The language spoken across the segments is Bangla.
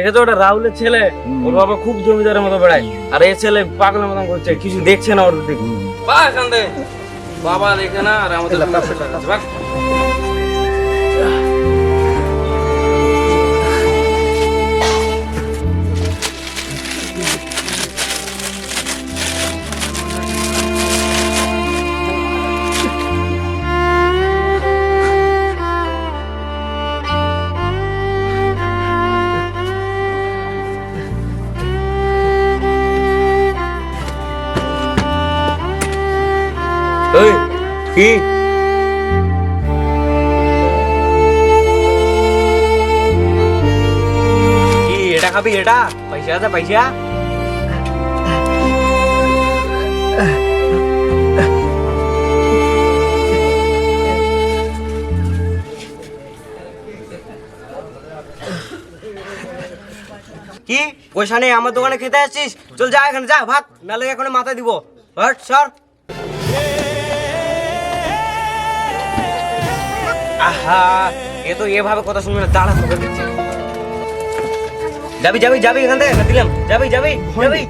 এ তো ওটা রাহুলের ছেলে, ওর বাবা খুব জমিদারের মতো বেড়ায়, আর এই ছেলে পাগলের মতন করছে, কিছু দেখছে না ওর দিকে। বা এখান থেকে বাবা দেখে না, আর আমাদের কি এটা খাবি? এটা পয়সা আছে, পয়সা? কি পয়সা নেই আমার দোকানে খেতে আসছিস? চল যা এখানে, যা ভাগ, নালে এখন মাথায় দিব। হট সর। আহা, এ তো এভাবে কথা শুনবে না, দাঁড়া তোকে দিচ্ছি। যাবি যাবি যাবি এখান থেকে, দিলাম। যাবি যাবি যাবি।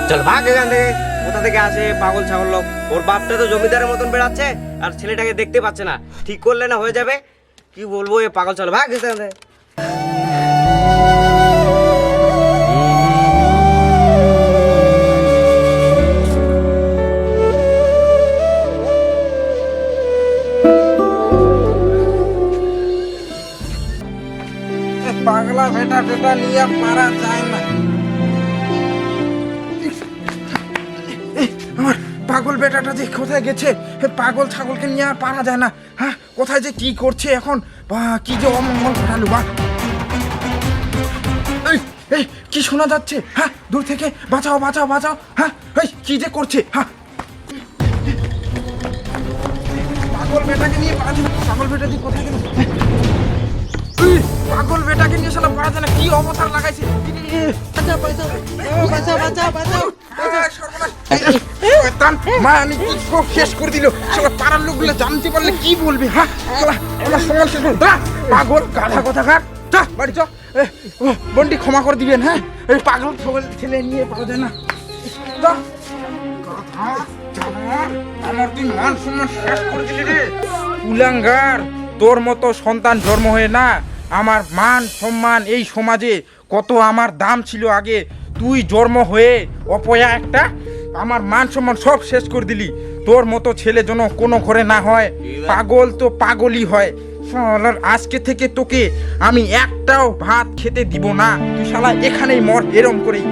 চল ভাগ এখান থেকে। কোথা থেকে আসে পাগল ছাগল লোক। ওর বাপটা তো জমিদারের মতন বেড়াচ্ছে, আর ছেলেটাকে দেখতে পাচ্ছে না। ঠিক করলে না হয়ে যাবে। কি বলবো এ পাগল, চল ভাগ এখান থেকে। পাগলা বেটা টেটা নিয়ে পারা যায় না। আমার পাগল বেটাটা যে কোথায় গেছে? পাগল ছাগলকে নিয়ে আর পারা যায় না। হ্যাঁ, কোথায় যে কি করছে এখন? বা কি যে অমঙ্গল ঘটালো। বা এই কি শোনা যাচ্ছে? হ্যাঁ, দূর থেকে বাঁচাও বাঁচাও বাঁচাও। হ্যাঁ, এই কি যে করছে? হ্যাঁ, পাগল বেটাকে নিয়ে পারা যায় না। পাগল বেটা যে কোথায় গেল? পাগল বেটাকে নিয়ে শালা পারা যায় না। কি অবতার লাগাইছে! মা আমি কি শেষ করে দিল। শালা পাড়ার লোকগুলো জানতে পারলে কি বলবে? হ্যাঁ, পাগল গাধা কথা ঘাট। যা বাড়ি চ। বন্টি ক্ষমা করে দিবেন। হ্যাঁ, এই পাগল ছাগল ছেলে নিয়ে পারা যায় না। আমার তুই মান সম্মান শেষ করে দিলি রে কুলাঙ্গার। তোর মতো সন্তান জন্ম হয়ে না, আমার মান সম্মান এই সমাজে কত আমার দাম ছিল আগে। তুই জন্ম হয়ে অপয়া একটা, আমার মান সম্মান সব শেষ করে দিলি। তোর মতো ছেলে যেন কোনো ঘরে না হয়। পাগল তো পাগলই হয়। শালার আজকে থেকে তোকে আমি একটাও ভাত খেতে দিব না। তুই শালা এখানেই মর এরম করেই।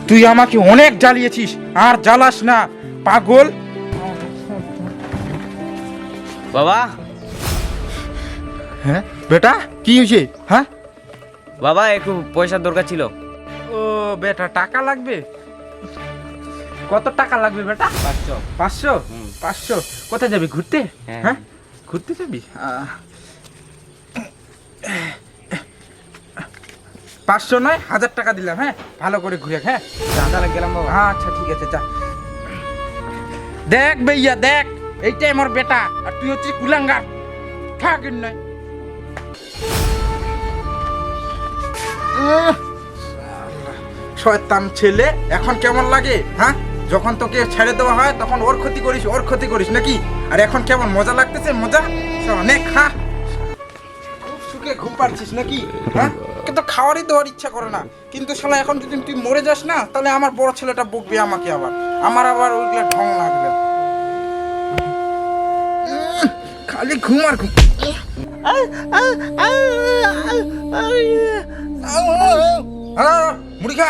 তুই আমাকে অনেক জ্বালিয়েছিস, আর জ্বালাস না পাগল। বাবা। হ্যাঁ বেটা, কি হয়েছে? হ্যাঁ বাবা, একটু পয়সার দরকার ছিল। ও বেটা, টাকা লাগবে? কত টাকা লাগবে বেটা? 500। 500? 500? কোথায় যাবি, ঘুরতে? হ্যাঁ। হ্যাঁ, ঘুরতে যাবি? 500 নয়, 1000 টাকা দিলাম। হ্যাঁ, ভালো করে ঘুরে। হ্যাঁ, তাহলে গেলাম বাবা। আচ্ছা ঠিক আছে, যা। দেখ ভাইয়া দেখ, এইটাই আমার বেটা, আর তুই হচ্ছিস কুলাঙ্গার। থাকেন নয়। শয়তান ছেলে, এখন কেমন লাগে? হ্যাঁ, যখন তোকে ছেড়ে দেওয়া হয় তখন ওর ক্ষতি করিস নাকি? আর এখন কেমন মজা লাগতেছে? মজা অনেক। খা, খুব সুখে ঘুম পাচ্ছিস নাকি? হ্যাঁ, কিন্তু খাওয়ারই দেওয়ার ইচ্ছা করে না। কিন্তু শালা এখন যদি তুই মরে যাস না, তাহলে আমার বড় ছেলেটা বকবে আমাকে, আমার আবার ওইগুলা ঢং লাগবে। খালি ঘুম আর ঘুম। মুড়ি খা।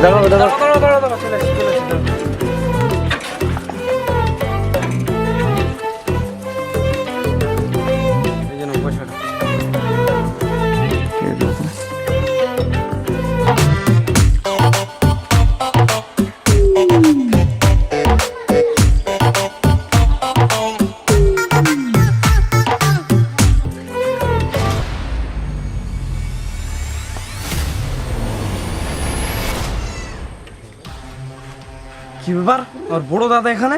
দাঁড়াও দাঁড়াও চলে এসো, চলে এসো, দাঁড়াও। এই জন্য পয়সাটা কি ব্যাপার? আর বড় দাদা এখানে?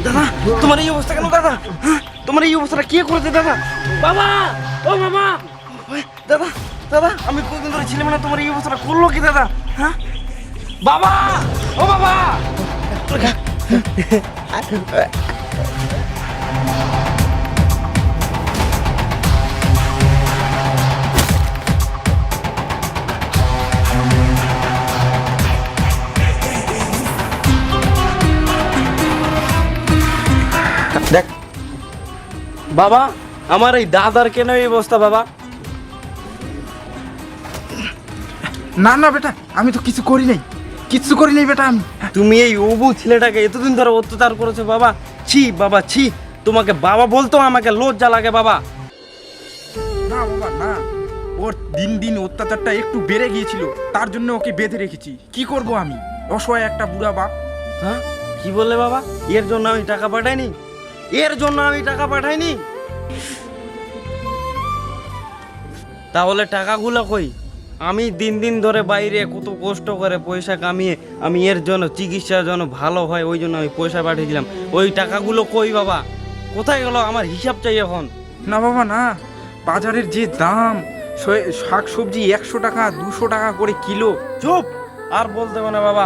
দাদা তোমার এই অবস্থা কেন দাদা? হ্যাঁ, তোমার এই অবস্থাটা কে করেছে দাদা? বাবা, ও বাবা, দাদা দাদা আমি কতদিন ধরে ছিলাম না, তোমার এই অবস্থাটা করলো কি দাদা? হ্যাঁ বাবা, ও বাবা। দেখ বাবা, আমার এই দাদার কেন এই অবস্থা বাবা? না না বেটা, আমি তো কিছু করি নাই, কিচ্ছু করি নাই বেটা আমি। তুমি এই অবু ছেলেটাকে এতদিন ধরে অত্যাচার করেছো বাবা। ছি বাবা ছি, তোমাকে বাবা বলতো আমাকে লজ্জা লাগে বাবা। না বাবা না, ওর দিন দিন অত্যাচারটা একটু বেড়ে গিয়েছিল, তার জন্য ওকে বেঁধে রেখেছি। কি করব আমি, অসহায় একটা বুড়া বাপ। হ্যাঁ কি বললে বাবা? এর জন্য আমি টাকা পাঠাইনি, এর জন্য আমি টাকা পাঠাইনি? তাহলে টাকাগুলো কই? আমি দিন দিন ধরে বাইরে কত কষ্ট করে পয়সা কামিয়ে আমি এর জন্য চিকিৎসার জন্য ভালো হয় ওই জন্য আমি পয়সা পাঠিয়েছিলাম, ওই টাকাগুলো কই বাবা? কোথায় গেল? আমার হিসাব চাই এখন। না বাবা না, বাজারের যে দাম, শাক সবজি 100 টাকা 200 টাকা করে কিলো। চুপ, আর বলতে হবে না বাবা,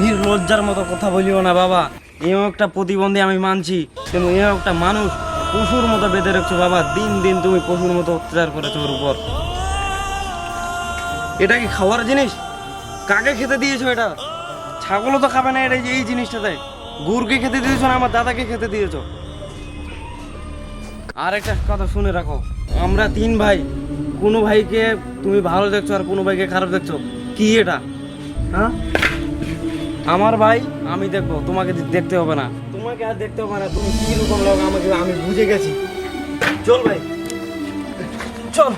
নির্লজ্জার মতো কথা বলিও না বাবা। এও একটা প্রতিবন্ধী আমি মানছি, কিন্তু এও একটা মানুষ, পশুর মতো বেঁধে রাখছো বাবা। দিন দিন তুমি পশুর মতো অত্যাচার করেছো ওর উপর। এটা কি খাওয়ার জিনিস? কাকে খেতে দিয়েছো এটা? ছাগলও তো খাবে না এটা, এই জিনিসটাতে। গুড়কে খেতে দিয়েছো না আমার দাদাকে খেতে দিয়েছো? আর একটা কথা শুনে রাখো, আমরা 3 ভাই, কোনো ভাইকে তুমি ভালো দেখছো আর কোনো ভাইকে খারাপ দেখছো, কি এটা? হ্যাঁ আমার ভাই আমি দেখবো, তোমাকে দেখতে হবে না, তোমাকে আর দেখতে হবে না। তুমি কি রকম লোক আমাকে আমি বুঝে গেছি। চল ভাই চল।